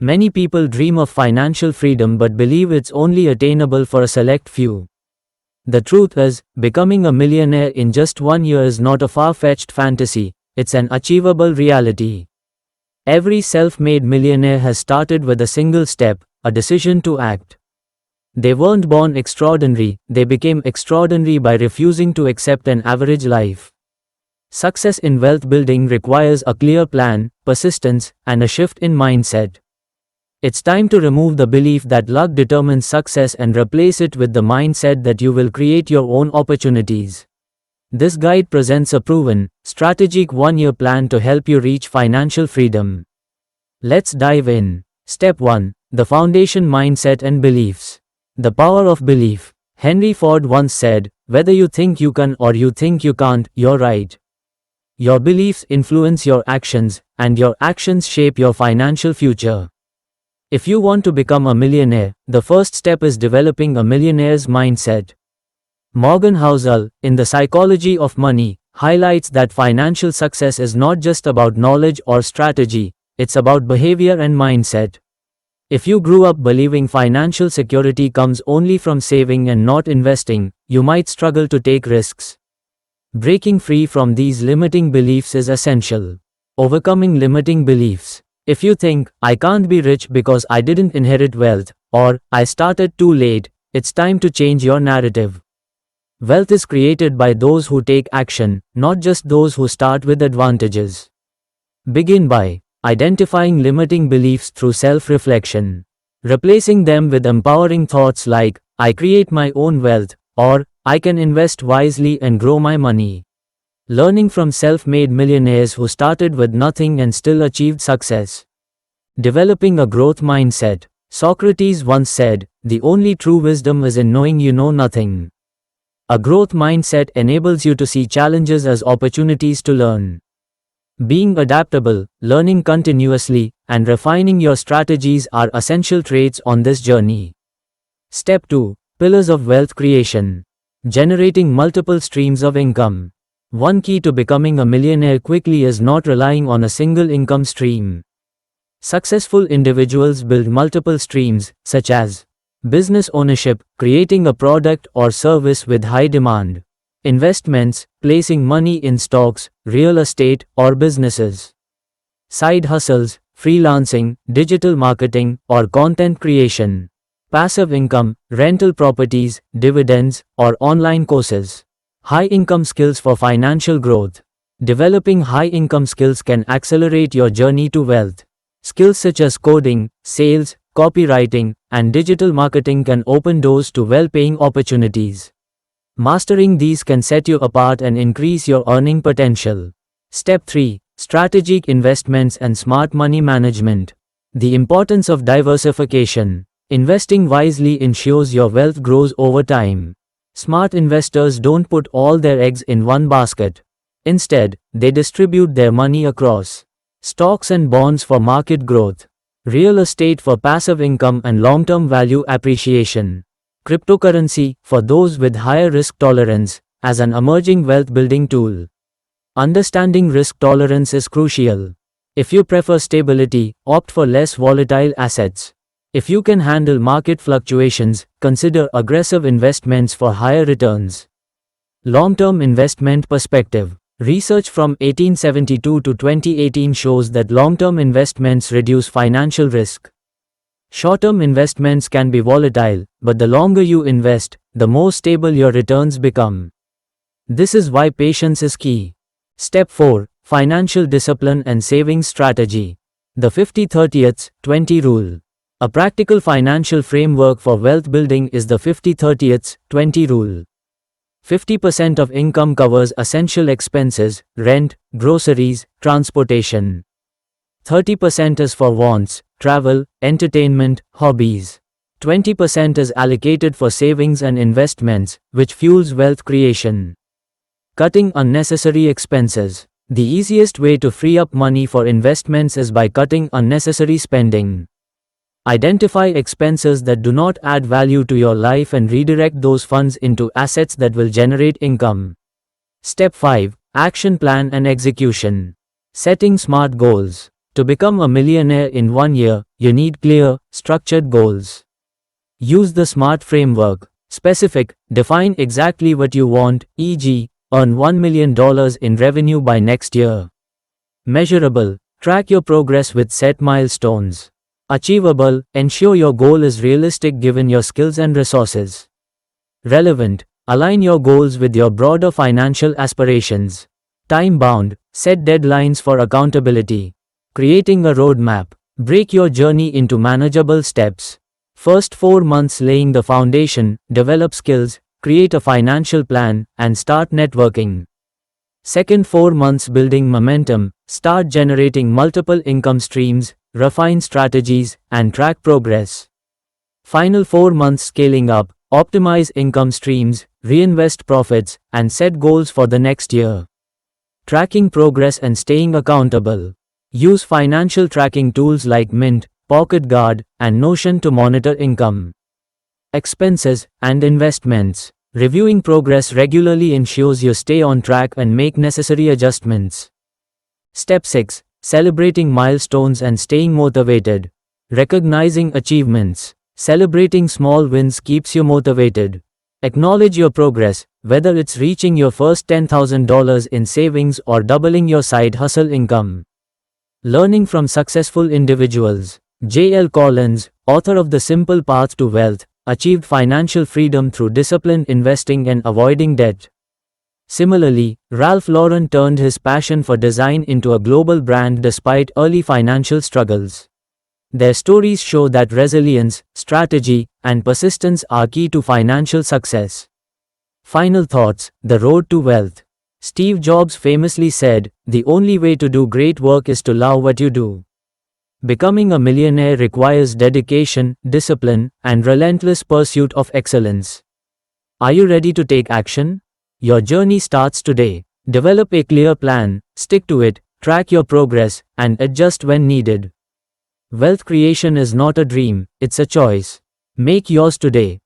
Many people dream of financial freedom but believe it's only attainable for a select few. The truth is, becoming a millionaire in just 1 year is not a far-fetched fantasy, it's an achievable reality. Every self-made millionaire has started with a single step, a decision to act. They weren't born extraordinary, they became extraordinary by refusing to accept an average life. Success in wealth building requires a clear plan, persistence, and a shift in mindset. It's time to remove the belief that luck determines success and replace it with the mindset that you will create your own opportunities. This guide presents a proven, strategic 1-year plan to help you reach financial freedom. Let's dive in. Step 1. The foundation mindset and beliefs. The power of belief. Henry Ford once said, "Whether you think you can or you think you can't, you're right." Your beliefs influence your actions, and your actions shape your financial future. If you want to become a millionaire, the first step is developing a millionaire's mindset. Morgan Housel, in The Psychology of Money, highlights that financial success is not just about knowledge or strategy, it's about behavior and mindset. If you grew up believing financial security comes only from saving and not investing, you might struggle to take risks. Breaking free from these limiting beliefs is essential. Overcoming limiting beliefs. If you think, "I can't be rich because I didn't inherit wealth," or "I started too late," it's time to change your narrative. Wealth is created by those who take action, not just those who start with advantages. Begin by identifying limiting beliefs through self-reflection. Replacing them with empowering thoughts like, "I create my own wealth," or "I can invest wisely and grow my money." Learning from self-made millionaires who started with nothing and still achieved success. Developing a growth mindset. Socrates once said, "The only true wisdom is in knowing you know nothing." A growth mindset enables you to see challenges as opportunities to learn. Being adaptable, learning continuously, and refining your strategies are essential traits on this journey. Step 2. Pillars of wealth creation. Generating multiple streams of income. One key to becoming a millionaire quickly is not relying on a single income stream. Successful individuals build multiple streams, such as business ownership, creating a product or service with high demand; investments, placing money in stocks, real estate, or businesses; side hustles, freelancing, digital marketing, or content creation; passive income, rental properties, dividends, or online courses; high-income skills for financial growth. Developing high-income skills can accelerate your journey to wealth. Skills such as coding, sales, copywriting, and digital marketing can open doors to well-paying opportunities. Mastering these can set you apart and increase your earning potential. Step 3. Strategic investments and smart money management. The importance of diversification. Investing wisely ensures your wealth grows over time. Smart investors don't put all their eggs in one basket. Instead, they distribute their money across stocks and bonds for market growth, real estate for passive income and long-term value appreciation, cryptocurrency, for those with higher risk tolerance, as an emerging wealth-building tool. Understanding risk tolerance is crucial. If you prefer stability, opt for less volatile assets. If you can handle market fluctuations, consider aggressive investments for higher returns. Long-term investment perspective. Research from 1872 to 2018 shows that long-term investments reduce financial risk. Short-term investments can be volatile, but the longer you invest, the more stable your returns become. This is why patience is key. Step 4. Financial discipline and savings strategy. The 50-30-20 rule. A practical financial framework for wealth building is the 50-30-20 rule. 50% of income covers essential expenses, rent, groceries, transportation. 30% is for wants, travel, entertainment, hobbies. 20% is allocated for savings and investments, which fuels wealth creation. Cutting unnecessary expenses. The easiest way to free up money for investments is by cutting unnecessary spending. Identify expenses that do not add value to your life and redirect those funds into assets that will generate income. Step 5. Action plan and execution. Setting smart goals. To become a millionaire in 1 year, you need clear, structured goals. Use the SMART framework. Specific, define exactly what you want, e.g., earn $1 million in revenue by next year. Measurable, track your progress with set milestones. Achievable, ensure your goal is realistic given your skills and resources. Relevant, align your goals with your broader financial aspirations. Time-bound, set deadlines for accountability. Creating a roadmap, break your journey into manageable steps. First 4 months laying the foundation, develop skills, create a financial plan, and start networking. Second 4 months building momentum, start generating multiple income streams, refine strategies, and track progress. Final 4 months scaling up, optimize income streams, reinvest profits, and set goals for the next year. Tracking progress and staying accountable. Use financial tracking tools like Mint, Pocket Guard, and Notion to monitor income, expenses, and investments. Reviewing progress regularly ensures you stay on track and make necessary adjustments. Step 6. Celebrating milestones and staying motivated. Recognizing achievements. Celebrating small wins keeps you motivated. Acknowledge your progress, whether it's reaching your first $10,000 in savings or doubling your side hustle income. Learning from successful individuals. J.L. Collins, author of The Simple Path to Wealth, achieved financial freedom through disciplined investing and avoiding debt. Similarly, Ralph Lauren turned his passion for design into a global brand despite early financial struggles. Their stories show that resilience, strategy, and persistence are key to financial success. Final thoughts: the road to wealth. Steve Jobs famously said, "The only way to do great work is to love what you do." Becoming a millionaire requires dedication, discipline, and relentless pursuit of excellence. Are you ready to take action? Your journey starts today. Develop a clear plan, stick to it, track your progress, and adjust when needed. Wealth creation is not a dream, it's a choice. Make yours today.